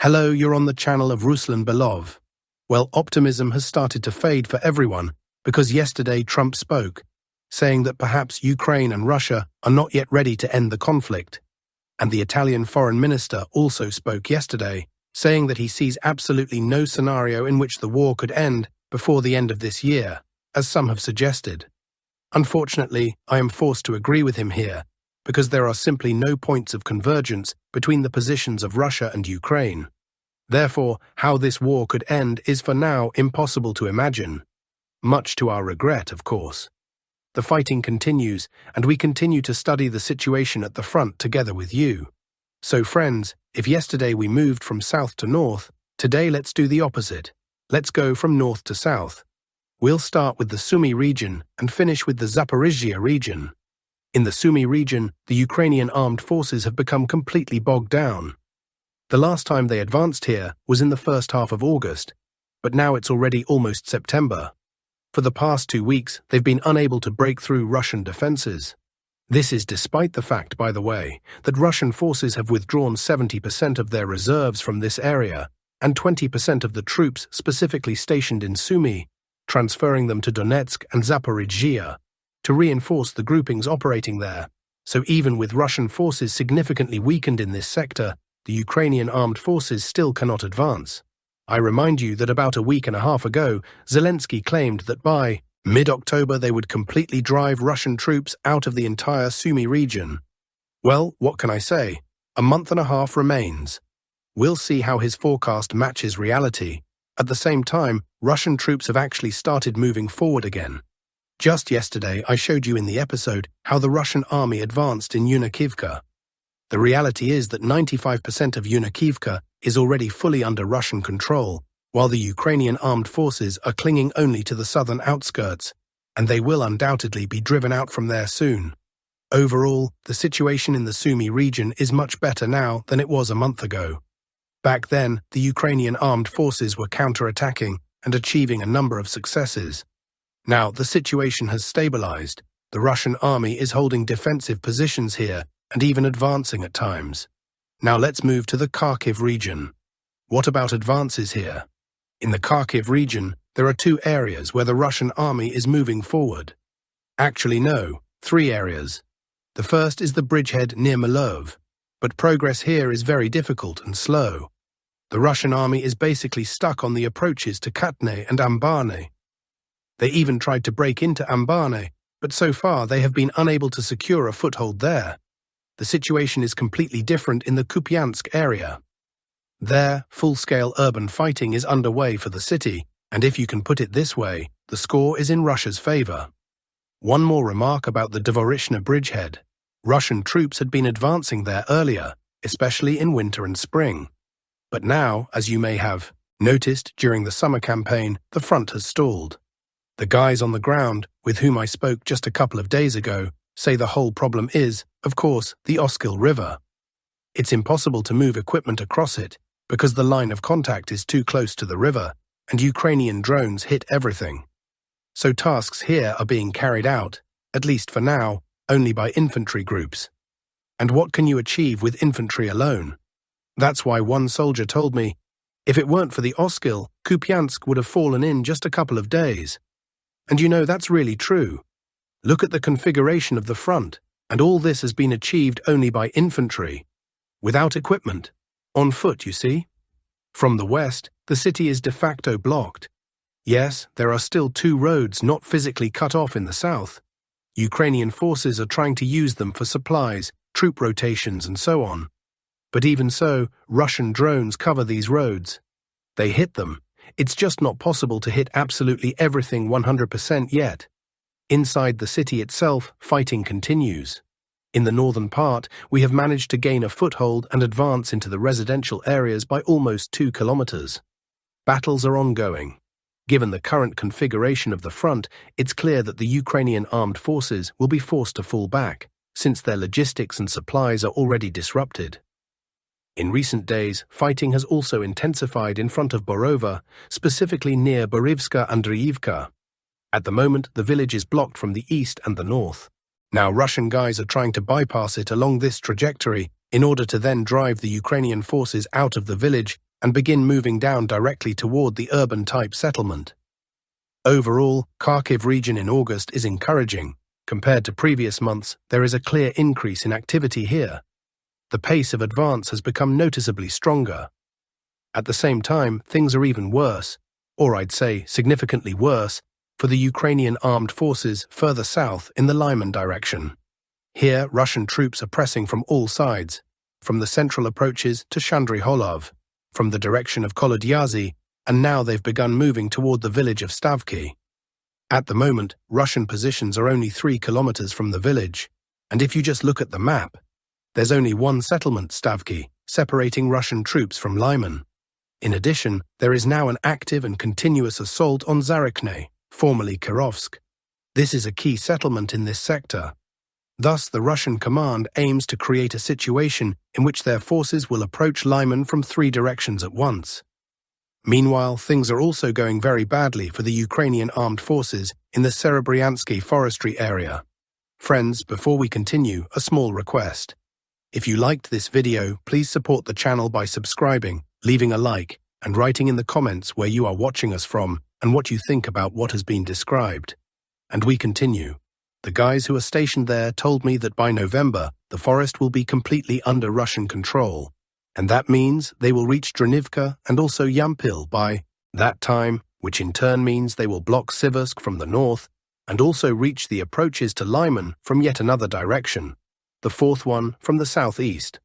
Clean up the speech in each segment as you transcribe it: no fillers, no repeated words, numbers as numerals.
Hello, you're on the channel of Ruslan Belov. Well, optimism has started to fade for everyone because yesterday Trump spoke, saying that perhaps Ukraine and Russia are not yet ready to end the conflict. And the Italian foreign minister also spoke yesterday, saying that he sees absolutely no scenario in which the war could end before the end of this year, as some have suggested. Unfortunately, I am forced to agree with him here, because there are simply no points of convergence between the positions of Russia and Ukraine. Therefore, how this war could end is for now impossible to imagine. Much to our regret, of course. The fighting continues, and we continue to study the situation at the front together with you. So friends, if yesterday we moved from south to north, today let's do the opposite. Let's go from north to south. We'll start with the Sumy region and finish with the Zaporizhia region. In the Sumy region, the Ukrainian armed forces have become completely bogged down. The last time they advanced here was in the first half of August, but now it's already almost September. For the past 2 weeks, they've been unable to break through Russian defenses. This is despite the fact, by the way, that Russian forces have withdrawn 70% of their reserves from this area and 20% of the troops specifically stationed in Sumy, transferring them to Donetsk and Zaporizhia to reinforce the groupings operating there. So even with Russian forces significantly weakened in this sector, the Ukrainian armed forces still cannot advance. I remind you that about a week and a half ago, Zelensky claimed that by mid-October they would completely drive Russian troops out of the entire Sumy region. Well, what can I say? A month and a half remains. We'll see how his forecast matches reality. At the same time, Russian troops have actually started moving forward again. Just yesterday, I showed you in the episode how the Russian army advanced in Unakivka. The reality is that 95% of Unakivka is already fully under Russian control, while the Ukrainian armed forces are clinging only to the southern outskirts, and they will undoubtedly be driven out from there soon. Overall, the situation in the Sumy region is much better now than it was a month ago. Back then, the Ukrainian armed forces were counter-attacking and achieving a number of successes. Now, the situation has stabilized. The Russian army is holding defensive positions here and even advancing at times. Now let's move to the Kharkiv region. What about advances here? In the Kharkiv region, there are 2 areas where the Russian army is moving forward. Actually, no, 3 areas. The first is the bridgehead near Milov, but progress here is very difficult and slow. The Russian army is basically stuck on the approaches to Katne and Ambane. They even tried to break into Ambane, but so far they have been unable to secure a foothold there. The situation is completely different in the Kupiansk area. There, full-scale urban fighting is underway for the city, and if you can put it this way, the score is in Russia's favor. One more remark about the Dvorishna bridgehead. Russian troops had been advancing there earlier, especially in winter and spring. But now, as you may have noticed during the summer campaign, the front has stalled. The guys on the ground, with whom I spoke just a couple of days ago, say the whole problem is, of course, the Oskil River. It's impossible to move equipment across it because the line of contact is too close to the river, and Ukrainian drones hit everything. So tasks here are being carried out, at least for now, only by infantry groups. And what can you achieve with infantry alone? That's why one soldier told me, if it weren't for the Oskil, Kupiansk would have fallen in just a couple of days. And you know, that's really true. Look at the configuration of the front, and all this has been achieved only by infantry, without equipment, on foot, you see. From the west, the city is de facto blocked. Yes, there are still 2 roads not physically cut off in the south. Ukrainian forces are trying to use them for supplies, troop rotations, and so on. But even so, Russian drones cover these roads. They hit them. It's just not possible to hit absolutely everything 100% yet. Inside the city itself, fighting continues. In the northern part, we have managed to gain a foothold and advance into the residential areas by almost 2 kilometers. Battles are ongoing. Given the current configuration of the front, it's clear that the Ukrainian armed forces will be forced to fall back, since their logistics and supplies are already disrupted. In recent days, fighting has also intensified in front of Borova, specifically near Borivska Andriivka. At the moment, the village is blocked from the east and the north. Now, Russian guys are trying to bypass it along this trajectory in order to then drive the Ukrainian forces out of the village and begin moving down directly toward the urban-type settlement. Overall, Kharkiv region in August is encouraging. Compared to previous months, there is a clear increase in activity here. The pace of advance has become noticeably stronger. At the same time, things are even worse, or I'd say significantly worse, for the Ukrainian armed forces further south in the Lyman direction. Here, Russian troops are pressing from all sides, from the central approaches to Chandriholov, from the direction of Kolodyazy, and now they've begun moving toward the village of Stavki. At the moment, Russian positions are only 3 kilometers from the village, and if you just look at the map, there's only one settlement, Stavki, separating Russian troops from Lyman. In addition, there is now an active and continuous assault on Zaporizhia, formerly Pokrovsk. This is a key settlement in this sector. Thus, the Russian command aims to create a situation in which their forces will approach Lyman from 3 directions at once. Meanwhile, things are also going very badly for the Ukrainian armed forces in the Serebryansky forestry area. Friends, before we continue, a small request. If you liked this video, please support the channel by subscribing, leaving a like, and writing in the comments where you are watching us from and what you think about what has been described. And we continue. The guys who are stationed there told me that by November, the forest will be completely under Russian control, and that means they will reach Dnipro and also Yampil by that time, which in turn means they will block Siversk from the north and also reach the approaches to Lyman from yet another direction, the 4th one from the southeast.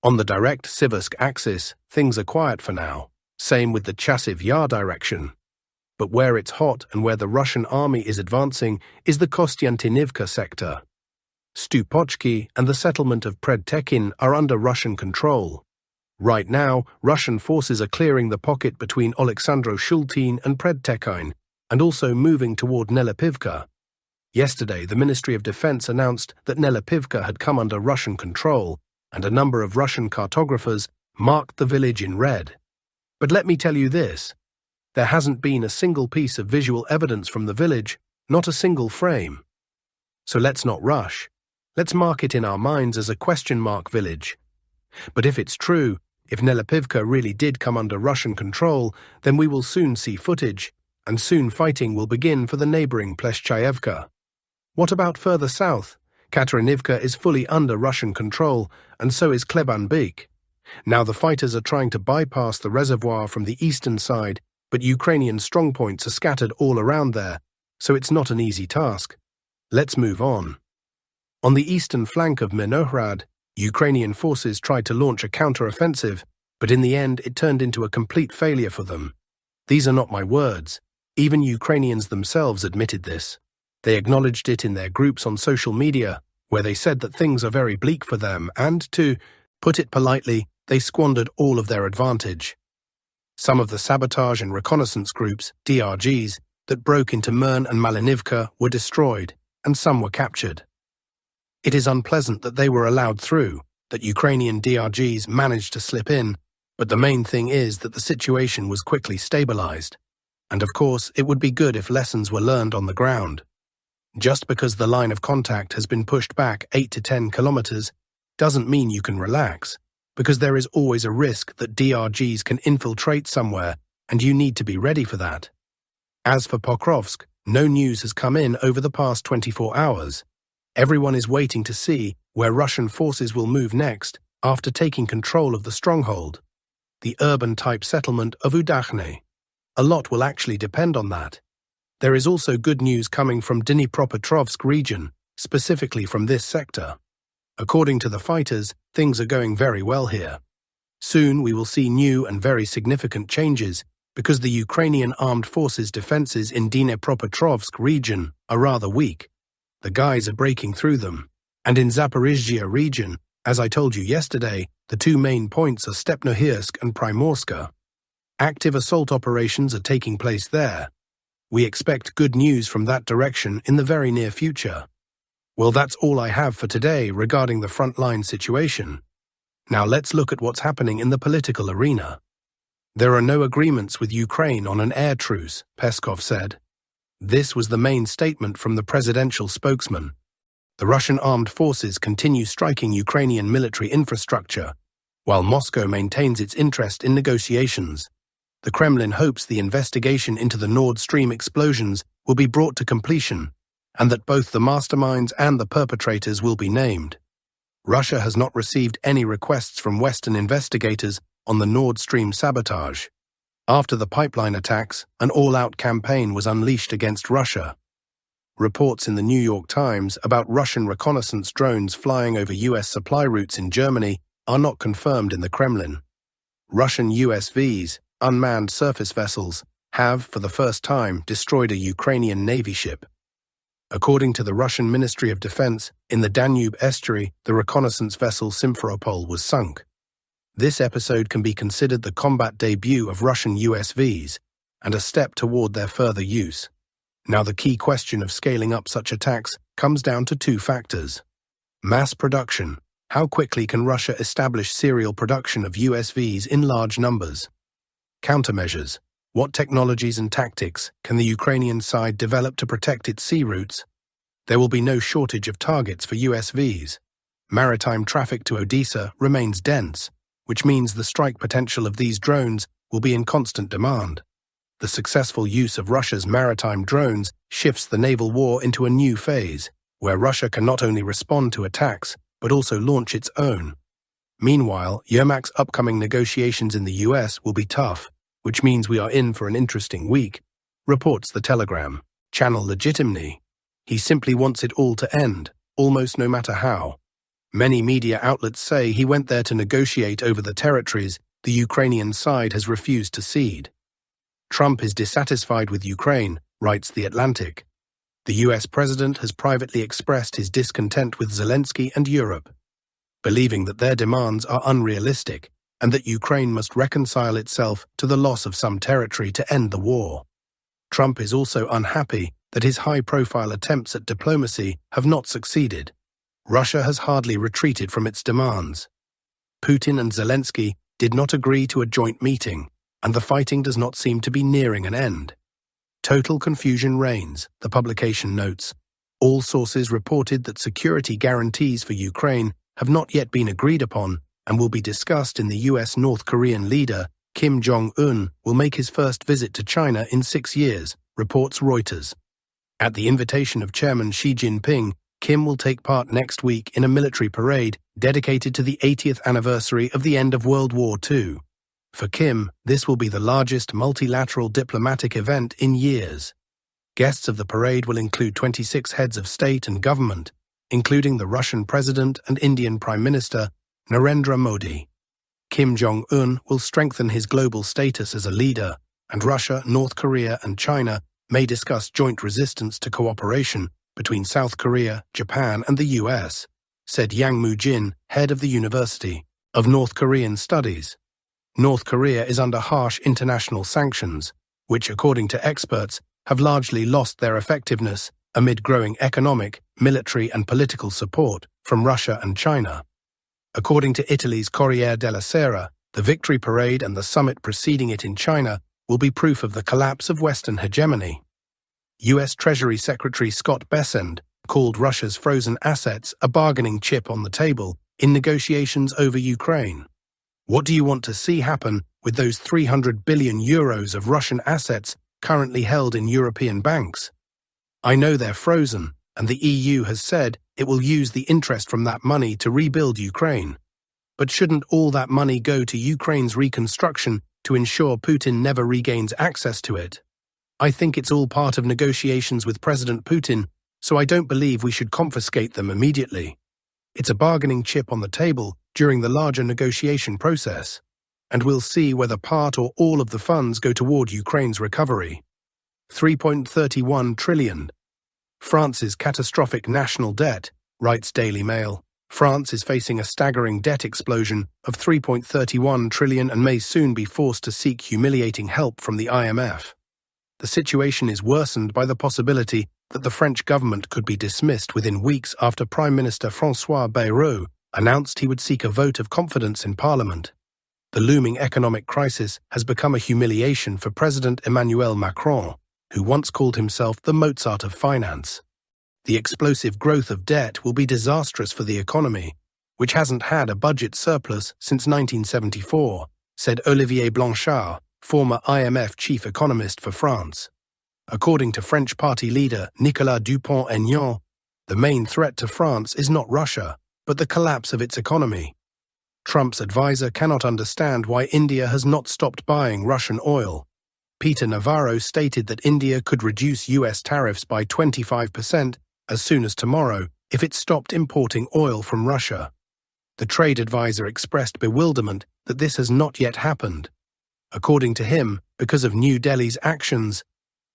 On the direct Siversk axis, things are quiet for now, same with the Chasiv Yar direction. But where it's hot and where the Russian army is advancing is the Kostiantynivka sector. Stupochki and the settlement of Predtekin are under Russian control. Right now, Russian forces are clearing the pocket between Oleksandro-Shultin and Predtekin, and also moving toward Nelipivka. Yesterday, the Ministry of Defense announced that Nelipivka had come under Russian control, and a number of Russian cartographers marked the village in red. But let me tell you this. There hasn't been a single piece of visual evidence from the village, not a single frame. So let's not rush. Let's mark it in our minds as a question mark village. But if it's true, if Nelipivka really did come under Russian control, then we will soon see footage, and soon fighting will begin for the neighboring Pleshchayevka. What about further south? Katerinivka is fully under Russian control, and so is Klebanbyk. Now the fighters are trying to bypass the reservoir from the eastern side, but Ukrainian strongpoints are scattered all around there, so it's not an easy task. Let's move on. On the eastern flank of Minohrad, Ukrainian forces tried to launch a counter-offensive, but in the end it turned into a complete failure for them. These are not my words. Even Ukrainians themselves admitted this. They acknowledged it in their groups on social media, where they said that things are very bleak for them and, to put it politely, they squandered all of their advantage. Some of the sabotage and reconnaissance groups, DRGs, that broke into Mern and Malinivka were destroyed, and some were captured. It is unpleasant that they were allowed through, that Ukrainian DRGs managed to slip in, but the main thing is that the situation was quickly stabilized. And of course, it would be good if lessons were learned on the ground. Just because the line of contact has been pushed back 8 to 10 kilometers doesn't mean you can relax, because there is always a risk that DRGs can infiltrate somewhere, and you need to be ready for that. As for Pokrovsk, no news has come in over the past 24 hours. Everyone is waiting to see where Russian forces will move next after taking control of the stronghold, the urban-type settlement of Udakhne. A lot will actually depend on that. There is also good news coming from Dnipropetrovsk region, specifically from this sector. According to the fighters, things are going very well here. Soon we will see new and very significant changes because the Ukrainian armed forces' defenses in Dnipropetrovsk region are rather weak. The guys are breaking through them. And in Zaporizhia region, as I told you yesterday, the 2 main points are Stepnohirsk and Primorska. Active assault operations are taking place there. We expect good news from that direction in the very near future. Well, that's all I have for today regarding the frontline situation. Now let's look at what's happening in the political arena. There are no agreements with Ukraine on an air truce, Peskov said. This was the main statement from the presidential spokesman. The Russian armed forces continue striking Ukrainian military infrastructure, While Moscow maintains its interest in negotiations, the Kremlin hopes the investigation into the Nord Stream explosions will be brought to completion, and that both the masterminds and the perpetrators will be named. Russia has not received any requests from Western investigators on the Nord Stream sabotage. After the pipeline attacks, an all-out campaign was unleashed against Russia. Reports in the New York Times about Russian reconnaissance drones flying over US supply routes in Germany are not confirmed in the Kremlin. Russian USVs, unmanned surface vessels, have, for the first time, destroyed a Ukrainian Navy ship. According to the Russian Ministry of Defense, in the Danube estuary, the reconnaissance vessel Simferopol was sunk. This episode can be considered the combat debut of Russian USVs and a step toward their further use. Now, the key question of scaling up such attacks comes down to two factors. Mass production. How quickly can Russia establish serial production of USVs in large numbers? Countermeasures. What technologies and tactics can the Ukrainian side develop to protect its sea routes? There will be no shortage of targets for USVs. Maritime traffic to Odessa remains dense, which means the strike potential of these drones will be in constant demand. The successful use of Russia's maritime drones shifts the naval war into a new phase, where Russia can not only respond to attacks, but also launch its own. Meanwhile, Yermak's upcoming negotiations in the US will be tough, which means we are in for an interesting week, reports the Telegram channel Legitimy. He simply wants it all to end, almost no matter how. Many media outlets say he went there to negotiate over the territories the Ukrainian side has refused to cede. Trump is dissatisfied with Ukraine, writes The Atlantic. The US president has privately expressed his discontent with Zelensky and Europe, believing that their demands are unrealistic and that Ukraine must reconcile itself to the loss of some territory to end the war. Trump is also unhappy that his high-profile attempts at diplomacy have not succeeded. Russia has hardly retreated from its demands. Putin and Zelensky did not agree to a joint meeting, and the fighting does not seem to be nearing an end. Total confusion reigns, the publication notes. All sources reported that security guarantees for Ukraine have not yet been agreed upon and will be discussed in the US. North Korean leader Kim Jong-un will make his first visit to China in 6 years, reports Reuters. At the invitation of Chairman Xi Jinping, Kim will take part next week in a military parade dedicated to the 80th anniversary of the end of World War II. For Kim, this will be the largest multilateral diplomatic event in years. Guests of the parade will include 26 heads of state and government, including the Russian President and Indian Prime Minister Narendra Modi. Kim Jong-un will strengthen his global status as a leader, and Russia, North Korea, and China may discuss joint resistance to cooperation between South Korea, Japan, and the US, said Yang Mu-jin, head of the University of North Korean Studies. North Korea is under harsh international sanctions, which, according to experts, have largely lost their effectiveness amid growing economic, military, and political support from Russia and China. According to Italy's Corriere della Sera, the victory parade and the summit preceding it in China will be proof of the collapse of Western hegemony. US Treasury Secretary Scott Bessent called Russia's frozen assets a bargaining chip on the table in negotiations over Ukraine. What do you want to see happen with those 300 billion euros of Russian assets currently held in European banks? I know they're frozen, and the EU has said it will use the interest from that money to rebuild Ukraine. But shouldn't all that money go to Ukraine's reconstruction to ensure Putin never regains access to it? I think it's all part of negotiations with President Putin, so I don't believe we should confiscate them immediately. It's a bargaining chip on the table during the larger negotiation process, and we'll see whether part or all of the funds go toward Ukraine's recovery. 3.31 trillion. France's catastrophic national debt, writes Daily Mail. France is facing a staggering debt explosion of 3.31 trillion and may soon be forced to seek humiliating help from the IMF. The situation is worsened by the possibility that the French government could be dismissed within weeks after Prime Minister François Bayrou announced he would seek a vote of confidence in Parliament. The looming economic crisis has become a humiliation for President Emmanuel Macron, who once called himself the Mozart of finance. The explosive growth of debt will be disastrous for the economy, which hasn't had a budget surplus since 1974, said Olivier Blanchard, former IMF chief economist for France. According to French party leader Nicolas Dupont-Aignan, the main threat to France is not Russia, but the collapse of its economy. Trump's advisor cannot understand why India has not stopped buying Russian oil. Peter Navarro stated that India could reduce US tariffs by 25% as soon as tomorrow if it stopped importing oil from Russia. The trade advisor expressed bewilderment that this has not yet happened. According to him, because of New Delhi's actions,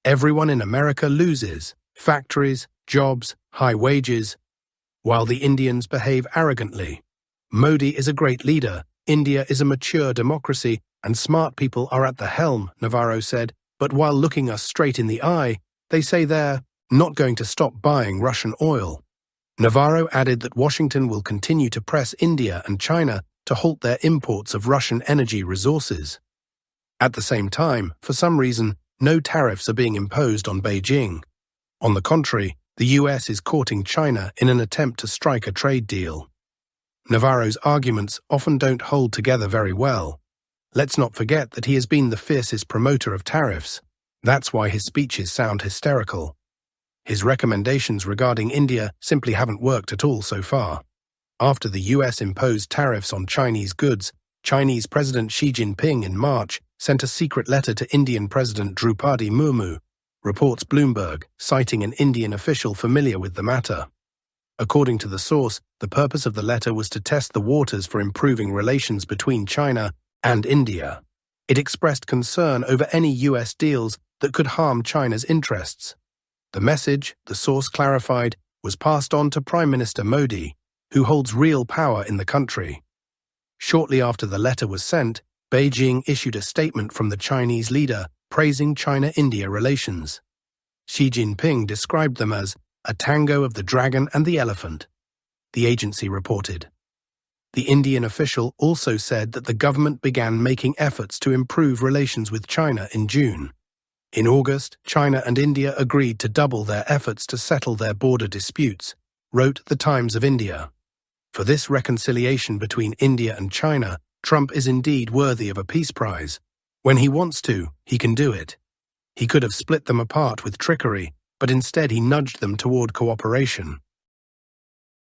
everyone in America loses: factories, jobs, high wages, while the Indians behave arrogantly. Modi is a great leader, India is a mature democracy, and smart people are at the helm, Navarro said, but while looking us straight in the eye, they say they're not going to stop buying Russian oil. Navarro added that Washington will continue to press India and China to halt their imports of Russian energy resources. At the same time, for some reason, no tariffs are being imposed on Beijing. On the contrary, the US is courting China in an attempt to strike a trade deal. Navarro's arguments often don't hold together very well. Let's not forget that he has been the fiercest promoter of tariffs. That's why his speeches sound hysterical. His recommendations regarding India simply haven't worked at all so far. After the US imposed tariffs on Chinese goods, Chinese President Xi Jinping in March sent a secret letter to Indian President Draupadi Murmu, reports Bloomberg, citing an Indian official familiar with the matter. According to the source, the purpose of the letter was to test the waters for improving relations between China and India. It expressed concern over any US deals that could harm China's interests. The message, the source clarified, was passed on to Prime Minister Modi, who holds real power in the country. Shortly after the letter was sent, Beijing issued a statement from the Chinese leader praising China-India relations. Xi Jinping described them as a tango of the dragon and the elephant, the agency reported. The Indian official also said that the government began making efforts to improve relations with China in June. In August, China and India agreed to double their efforts to settle their border disputes, wrote the Times of India. For this reconciliation between India and China, Trump is indeed worthy of a peace prize. When he wants to, he can do it. He could have split them apart with trickery, but instead he nudged them toward cooperation.